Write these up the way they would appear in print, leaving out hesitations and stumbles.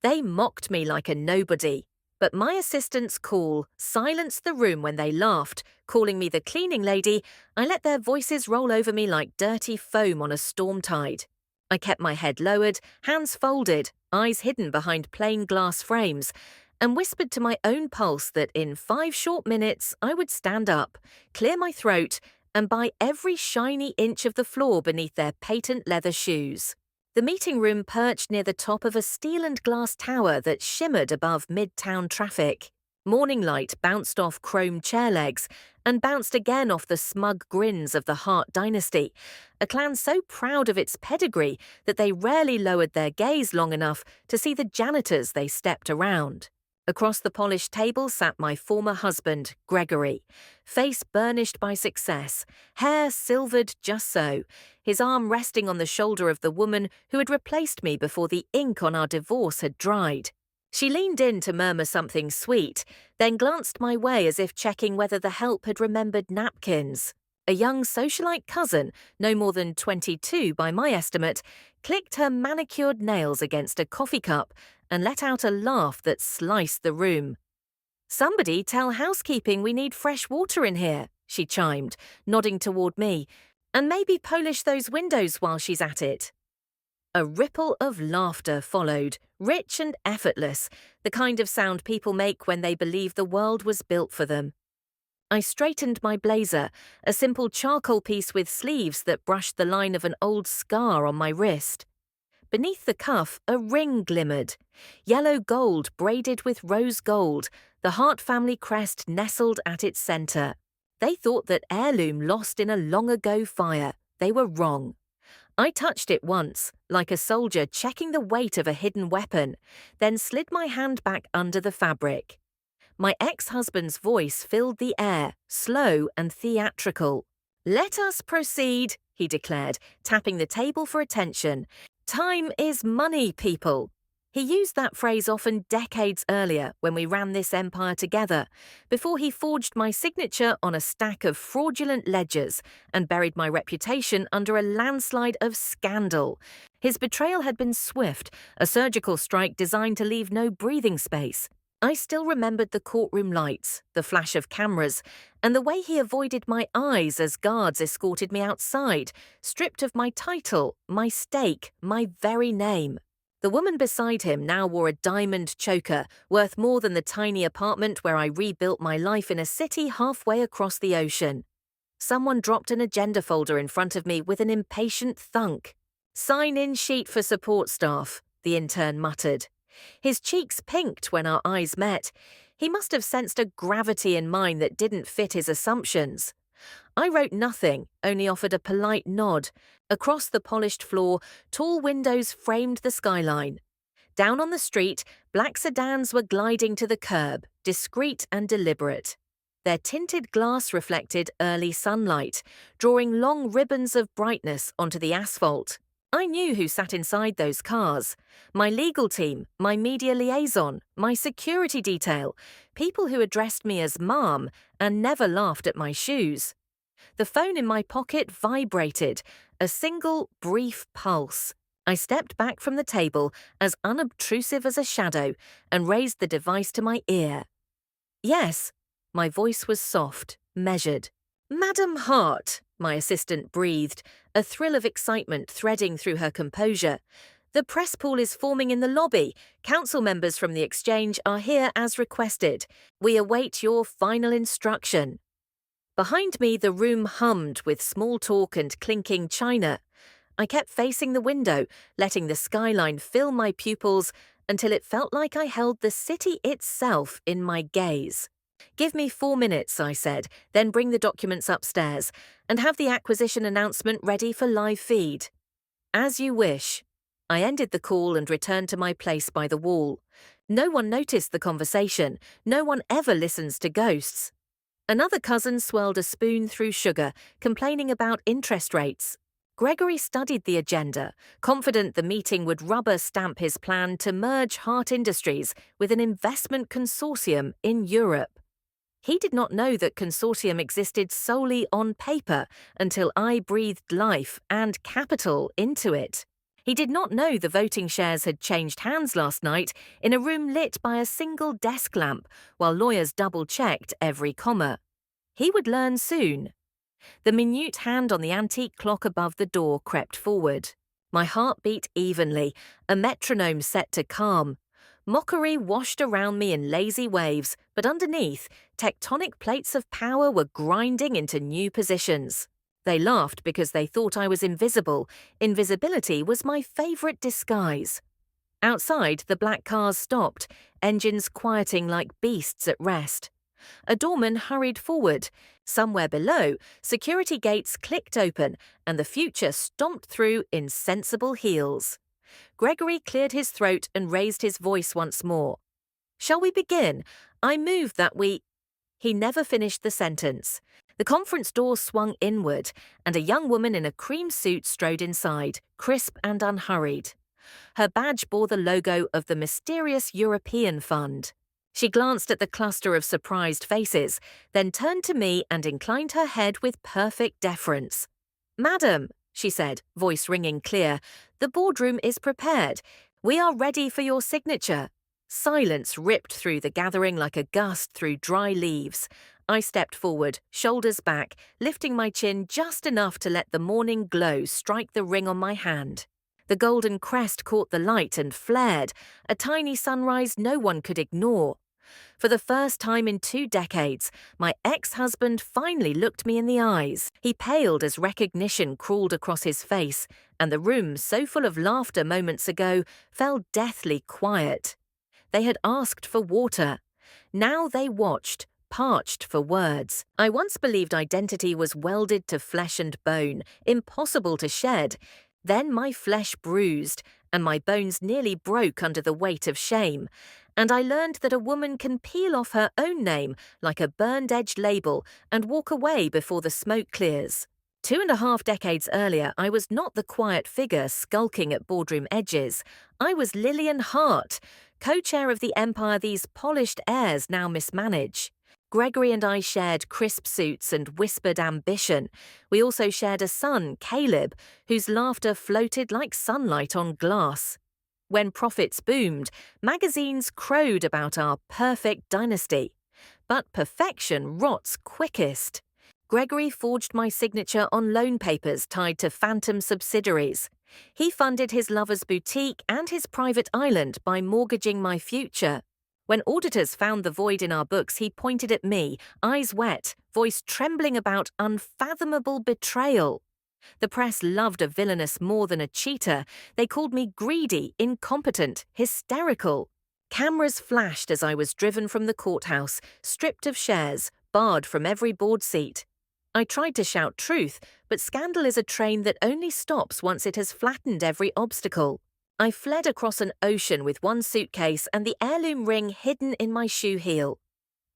They mocked me like a nobody, but my assistant's cool silenced the room when they laughed, calling me the cleaning lady. I let their voices roll over me like dirty foam on a storm tide. I kept my head lowered, hands folded, eyes hidden behind plain glass frames, and whispered to my own pulse that in 5 short minutes I would stand up, clear my throat, and buy every shiny inch of the floor beneath their patent leather shoes. The meeting room perched near the top of a steel and glass tower that shimmered above mid-town traffic. Morning light bounced off chrome chair legs and bounced again off the smug grins of the Hart dynasty, a clan so proud of its pedigree that they rarely lowered their gaze long enough to see the janitors they stepped around. Across the polished table sat my former husband, Gregory, face burnished by success, hair silvered just so, his arm resting on the shoulder of the woman who had replaced me before the ink on our divorce had dried. She leaned in to murmur something sweet, then glanced my way as if checking whether the help had remembered napkins. A young socialite cousin, no more than 22 by my estimate, clicked her manicured nails against a coffee cup and let out a laugh that sliced the room. "Somebody tell housekeeping we need fresh water in here," she chimed, nodding toward me, "and maybe polish those windows while she's at it." A ripple of laughter followed, rich and effortless, the kind of sound people make when they believe the world was built for them. I straightened my blazer, a simple charcoal piece with sleeves that brushed the line of an old scar on my wrist. Beneath the cuff, a ring glimmered, yellow gold braided with rose gold, the Hart family crest nestled at its center. They thought that heirloom lost in a long-ago fire. They were wrong. I touched it once, like a soldier checking the weight of a hidden weapon, then slid my hand back under the fabric. My ex-husband's voice filled the air, slow and theatrical. "Let us proceed," he declared, tapping the table for attention. "Time is money, people." He used that phrase often decades earlier when we ran this empire together, before he forged my signature on a stack of fraudulent ledgers and buried my reputation under a landslide of scandal. His betrayal had been swift, a surgical strike designed to leave no breathing space. I still remembered the courtroom lights, the flash of cameras, and the way he avoided my eyes as guards escorted me outside, stripped of my title, my stake, my very name. The woman beside him now wore a diamond choker, worth more than the tiny apartment where I rebuilt my life in a city halfway across the ocean. Someone dropped an agenda folder in front of me with an impatient thunk. "Sign-in sheet for support staff," the intern muttered. His cheeks pinked when our eyes met. He must have sensed a gravity in mine that didn't fit his assumptions. I wrote nothing, only offered a polite nod. Across the polished floor, tall windows framed the skyline. Down on the street, black sedans were gliding to the curb, discreet and deliberate. Their tinted glass reflected early sunlight, drawing long ribbons of brightness onto the asphalt. I knew who sat inside those cars. My legal team, my media liaison, my security detail, people who addressed me as Mom and never laughed at my shoes. The phone in my pocket vibrated, a single, brief pulse. I stepped back from the table, as unobtrusive as a shadow, and raised the device to my ear. "Yes." My voice was soft, measured. "Madam Hart," my assistant breathed, a thrill of excitement threading through her composure. "The press pool is forming in the lobby. Council members from the exchange are here as requested. We await your final instruction." Behind me, the room hummed with small talk and clinking china. I kept facing the window, letting the skyline fill my pupils until it felt like I held the city itself in my gaze. "Give me 4 minutes," I said, "then bring the documents upstairs, and have the acquisition announcement ready for live feed." "As you wish." I ended the call and returned to my place by the wall. No one noticed the conversation. No one ever listens to ghosts. Another cousin swirled a spoon through sugar, complaining about interest rates. Gregory studied the agenda, confident the meeting would rubber stamp his plan to merge Hart Industries with an investment consortium in Europe. He did not know that consortium existed solely on paper until I breathed life and capital into it. He did not know the voting shares had changed hands last night in a room lit by a single desk lamp while lawyers double-checked every comma. He would learn soon. The minute hand on the antique clock above the door crept forward. My heart beat evenly, a metronome set to calm. Mockery washed around me in lazy waves, but underneath, tectonic plates of power were grinding into new positions. They laughed because they thought I was invisible. Invisibility was my favorite disguise. Outside, the black cars stopped, engines quieting like beasts at rest. A doorman hurried forward. Somewhere below, security gates clicked open, and the future stomped through in sensible heels. Gregory cleared his throat and raised his voice once more. "Shall we begin? I move that we—" He never finished the sentence. The conference door swung inward, and a young woman in a cream suit strode inside, crisp and unhurried. Her badge bore the logo of the mysterious European Fund. She glanced at the cluster of surprised faces, then turned to me and inclined her head with perfect deference. "Madam," she said, voice ringing clear, "the boardroom is prepared. We are ready for your signature." Silence ripped through the gathering like a gust through dry leaves. I stepped forward, shoulders back, lifting my chin just enough to let the morning glow strike the ring on my hand. The golden crest caught the light and flared, a tiny sunrise no one could ignore. For the first time in 2 decades, my ex-husband finally looked me in the eyes. He paled as recognition crawled across his face, and the room, so full of laughter moments ago, fell deathly quiet. They had asked for water. Now they watched, parched for words. I once believed identity was welded to flesh and bone, impossible to shed. Then my flesh bruised, and my bones nearly broke under the weight of shame. And I learned that a woman can peel off her own name like a burned-edged label and walk away before the smoke clears. 2.5 decades earlier, I was not the quiet figure skulking at boardroom edges. I was Lillian Hart, co-chair of the empire these polished heirs now mismanage. Gregory and I shared crisp suits and whispered ambition. We also shared a son, Caleb, whose laughter floated like sunlight on glass. When profits boomed, magazines crowed about our perfect dynasty. But perfection rots quickest. Gregory forged my signature on loan papers tied to phantom subsidiaries. He funded his lover's boutique and his private island by mortgaging my future. When auditors found the void in our books, he pointed at me, eyes wet, voice trembling about unfathomable betrayal. The press loved a villainous more than a cheater. They called me greedy, incompetent, hysterical. Cameras flashed as I was driven from the courthouse, stripped of shares, barred from every board seat. I tried to shout truth, but scandal is a train that only stops once it has flattened every obstacle. I fled across an ocean with one suitcase and the heirloom ring hidden in my shoe heel.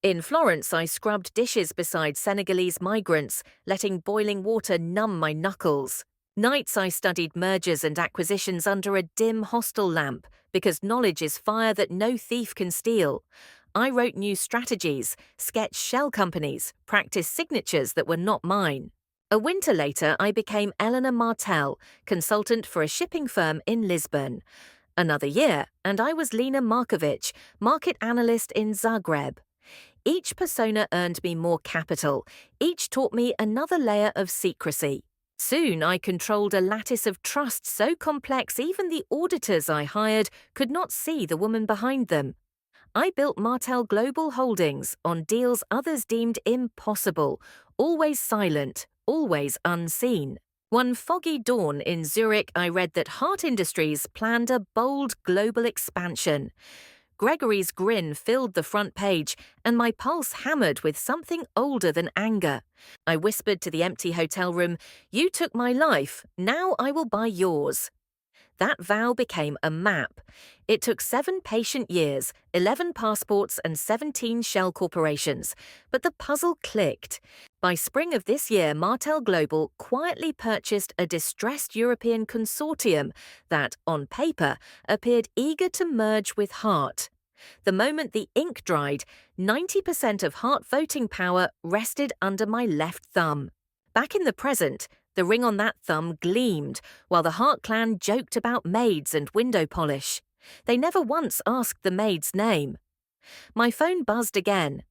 In Florence, I scrubbed dishes beside Senegalese migrants, letting boiling water numb my knuckles. Nights I studied mergers and acquisitions under a dim hostel lamp, because knowledge is fire that no thief can steal. I wrote new strategies, sketched shell companies, practiced signatures that were not mine. A winter later, I became Eleanor Martell, consultant for a shipping firm in Lisbon. Another year, and I was Lena Markovic, market analyst in Zagreb. Each persona earned me more capital. Each taught me another layer of secrecy. Soon I controlled a lattice of trust so complex even the auditors I hired could not see the woman behind them. I built Martell Global Holdings on deals others deemed impossible, always silent, always unseen. One foggy dawn in Zurich, I read that Hart Industries planned a bold global expansion. Gregory's grin filled the front page, and my pulse hammered with something older than anger. I whispered to the empty hotel room, "You took my life, now I will buy yours." That vow became a map. It took 7 patient years, 11 passports and 17 shell corporations, but the puzzle clicked. By spring of this year, Martell Global quietly purchased a distressed European consortium that, on paper, appeared eager to merge with Hart. The moment the ink dried, 90% of Hart voting power rested under my left thumb. Back in the present, The ring on that thumb gleamed, while the Hart clan joked about maids and window polish. They never once asked the maid's name. My phone buzzed again.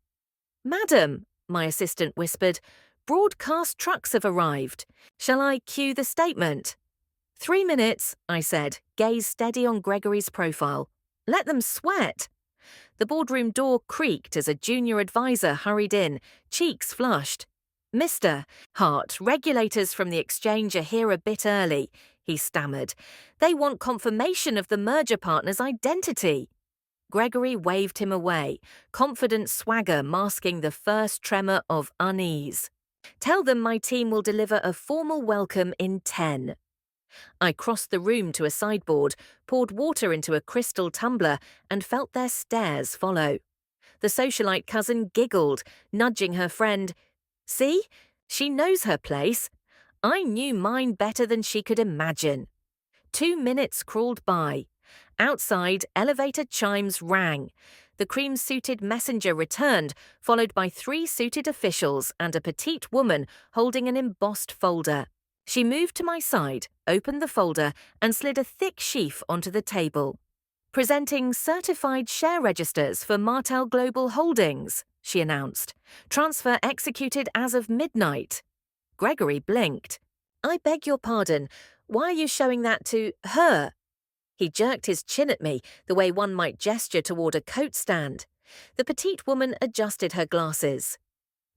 "Madam," my assistant whispered, "broadcast trucks have arrived. Shall I cue the statement?" 3 minutes, I said, gaze steady on Gregory's profile. Let them sweat. The boardroom door creaked as a junior advisor hurried in, cheeks flushed. "Mr. Hart, regulators from the exchange are here a bit early," he stammered. "They want confirmation of the merger partner's identity." Gregory waved him away, confident swagger masking the first tremor of unease. "Tell them my team will deliver a formal welcome in 10. I crossed the room to a sideboard, poured water into a crystal tumbler, and felt their stares follow. The socialite cousin giggled, nudging her friend. "See? She knows her place. I knew mine better than she could imagine." 2 minutes crawled by. Outside, elevator chimes rang. The cream-suited messenger returned, followed by 3 suited officials and a petite woman holding an embossed folder. She moved to my side, opened the folder, and slid a thick sheaf onto the table. "Presenting certified share registers for Martel Global Holdings," she announced. "Transfer executed as of midnight." Gregory blinked. "I beg your pardon. Why are you showing that to her?" He jerked his chin at me, the way one might gesture toward a coat stand. The petite woman adjusted her glasses.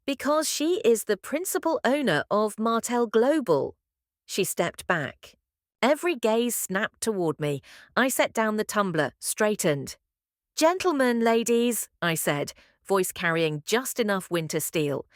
"Because she is the principal owner of Martel Global." She stepped back. Every gaze snapped toward me. I set down the tumbler, straightened. "Gentlemen, ladies," I said, voice carrying just enough winter steel.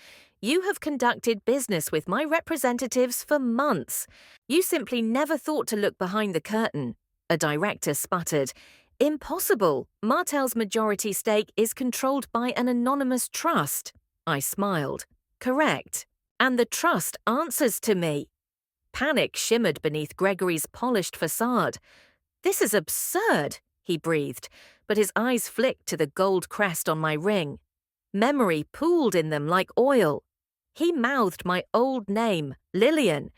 "You have conducted business with my representatives for months. You simply never thought to look behind the curtain." A director sputtered. "Impossible. Martel's majority stake is controlled by an anonymous trust." I smiled. "Correct. And the trust answers to me." Panic shimmered beneath Gregory's polished facade. "This is absurd," he breathed, but his eyes flicked to the gold crest on my ring. Memory pooled in them like oil. He mouthed my old name, Lillian,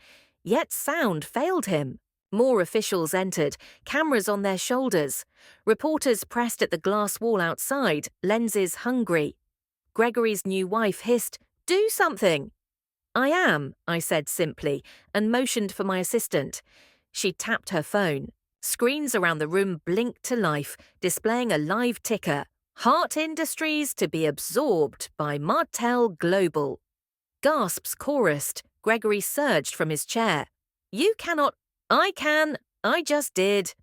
yet sound failed him. More officials entered, cameras on their shoulders. Reporters pressed at the glass wall outside, lenses hungry. Gregory's new wife hissed, "Do something!" "I am," I said simply, and motioned for my assistant. She tapped her phone. Screens around the room blinked to life, displaying a live ticker. "Hart Industries to be absorbed by Martel Global." Gasps chorused. Gregory surged from his chair. "You cannot—" "I can. I just did."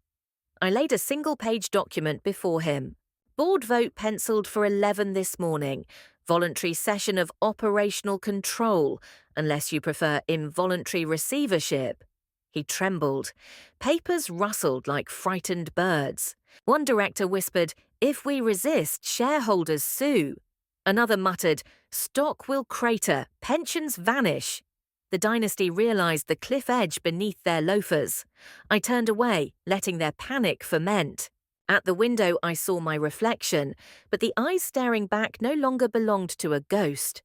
I laid a single-page document before him. "Board vote penciled for 11 this morning. Voluntary session of operational control, unless you prefer involuntary receivership." He trembled. Papers rustled like frightened birds. One director whispered, "If we resist, shareholders sue." Another muttered, "Stock will crater, pensions vanish." The dynasty realized the cliff edge beneath their loafers. I turned away, letting their panic ferment. At the window I saw my reflection, but the eyes staring back no longer belonged to a ghost.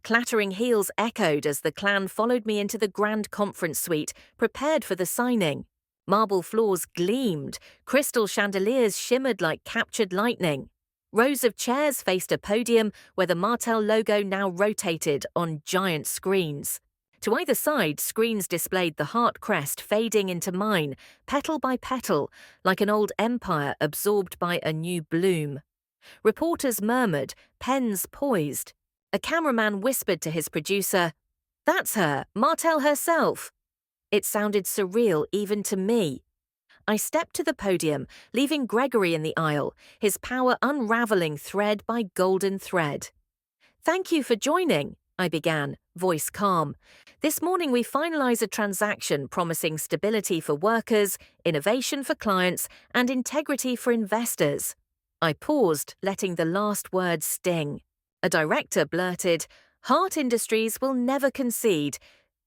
Clattering heels echoed as the clan followed me into the grand conference suite, prepared for the signing. Marble floors gleamed, crystal chandeliers shimmered like captured lightning. Rows of chairs faced a podium where the Martel logo now rotated on giant screens. To either side, screens displayed the Hart crest fading into mine, petal by petal, like an old empire absorbed by a new bloom. Reporters murmured, pens poised. A cameraman whispered to his producer, "That's her, Martel herself." It sounded surreal even to me. I stepped to the podium, leaving Gregory in the aisle, his power unraveling thread by golden thread. "Thank you for joining," I began, voice calm. "This morning we finalize a transaction promising stability for workers, innovation for clients, and integrity for investors." I paused, letting the last word sting. A director blurted, "Hart Industries will never concede."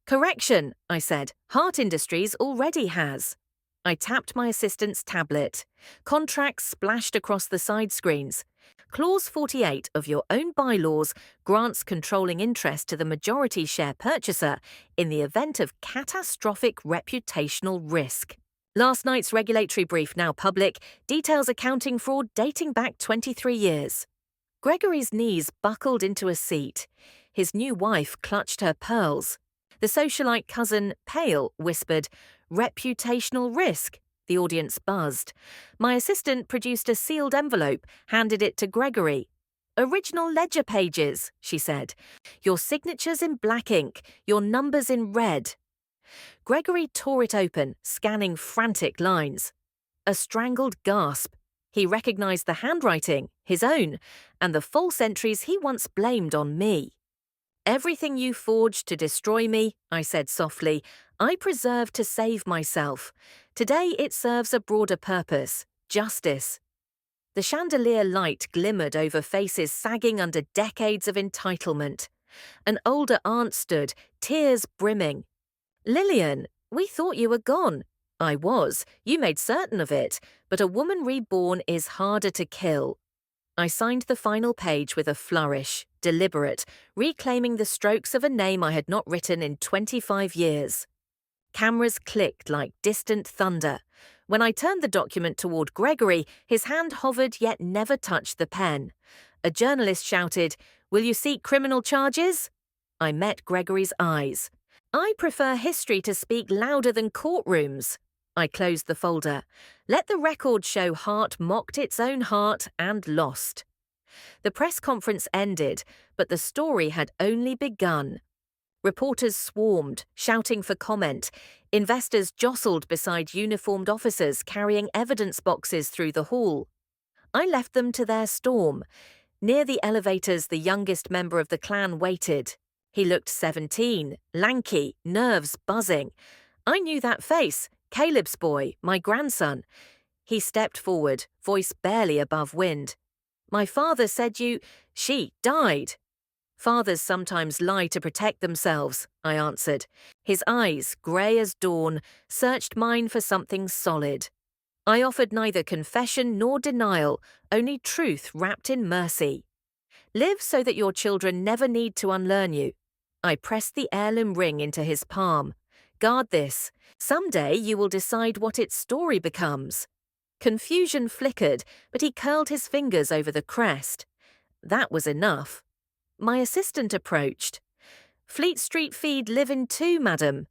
"Correction," I said. "Hart Industries already has." I tapped my assistant's tablet. Contracts splashed across the side screens. Clause 48 of your own bylaws grants controlling interest to the majority share purchaser in the event of catastrophic reputational risk. Last night's regulatory brief, now public, details accounting fraud dating back 23 years. Gregory's knees buckled into a seat. His new wife clutched her pearls. The socialite cousin, pale, whispered, "Reputational risk." The audience buzzed. My assistant produced a sealed envelope, handed it to Gregory. "Original ledger pages," she said. "Your signatures in black ink, your numbers in red." Gregory tore it open, scanning frantic lines. A strangled gasp. He recognized the handwriting, his own, and the false entries he once blamed on me. "Everything you forged to destroy me," I said softly, "I preserved to save myself. Today it serves a broader purpose, justice." The chandelier light glimmered over faces sagging under decades of entitlement. An older aunt stood, tears brimming. "Lillian, we thought you were gone." "I was. You made certain of it. But a woman reborn is harder to kill." I signed the final page with a flourish, deliberate, reclaiming the strokes of a name I had not written in 25 years. Cameras clicked like distant thunder. When I turned the document toward Gregory, his hand hovered yet never touched the pen. A journalist shouted, "Will you seek criminal charges?" I met Gregory's eyes. "I prefer history to speak louder than courtrooms." I closed the folder. Let the record show Hart mocked its own heart and lost. The press conference ended, but the story had only begun. Reporters swarmed, shouting for comment. Investors jostled beside uniformed officers carrying evidence boxes through the hall. I left them to their storm. Near the elevators, the youngest member of the clan waited. He looked 17, lanky, nerves buzzing. I knew that face, Caleb's boy, my grandson. He stepped forward, voice barely above wind. "My father said she died." "Fathers sometimes lie to protect themselves," I answered. His eyes, grey as dawn, searched mine for something solid. I offered neither confession nor denial, only truth wrapped in mercy. "Live so that your children never need to unlearn you." I pressed the heirloom ring into his palm. "Guard this. Someday you will decide what its story becomes." Confusion flickered, but he curled his fingers over the crest. That was enough. My assistant approached. "Fleet Street feed live in too, madam."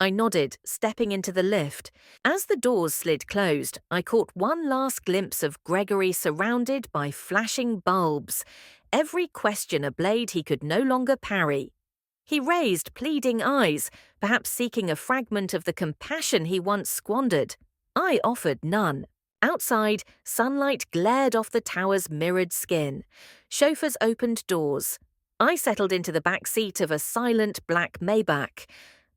I nodded, stepping into the lift. As the doors slid closed, I caught one last glimpse of Gregory surrounded by flashing bulbs, every question a blade he could no longer parry. He raised pleading eyes, perhaps seeking a fragment of the compassion he once squandered. I offered none. Outside, sunlight glared off the tower's mirrored skin. Chauffeurs opened doors. I settled into the back seat of a silent black Maybach.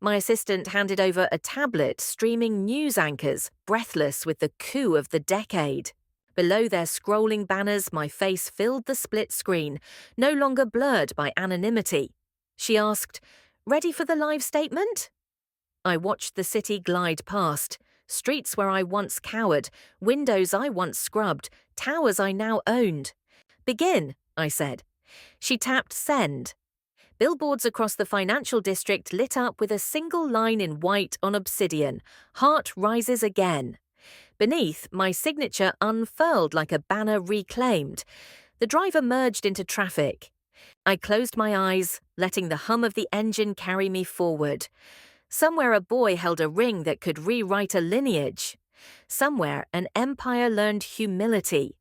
My assistant handed over a tablet streaming news anchors, breathless with the coup of the decade. Below their scrolling banners, my face filled the split screen, no longer blurred by anonymity. She asked, "Ready for the live statement?" I watched the city glide past. Streets where I once cowered, windows I once scrubbed, towers I now owned. "Begin," I said. She tapped send. Billboards across the financial district lit up with a single line in white on obsidian, "Heart rises again." Beneath, my signature unfurled like a banner reclaimed. The driver merged into traffic. I closed my eyes, letting the hum of the engine carry me forward. Somewhere a boy held a ring that could rewrite a lineage. Somewhere an empire learned humility.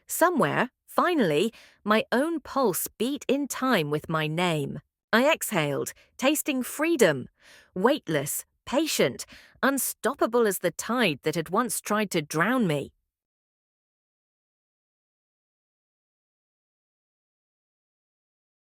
Somewhere, finally, my own pulse beat in time with my name. I exhaled, tasting freedom. Weightless, patient, unstoppable as the tide that had once tried to drown me.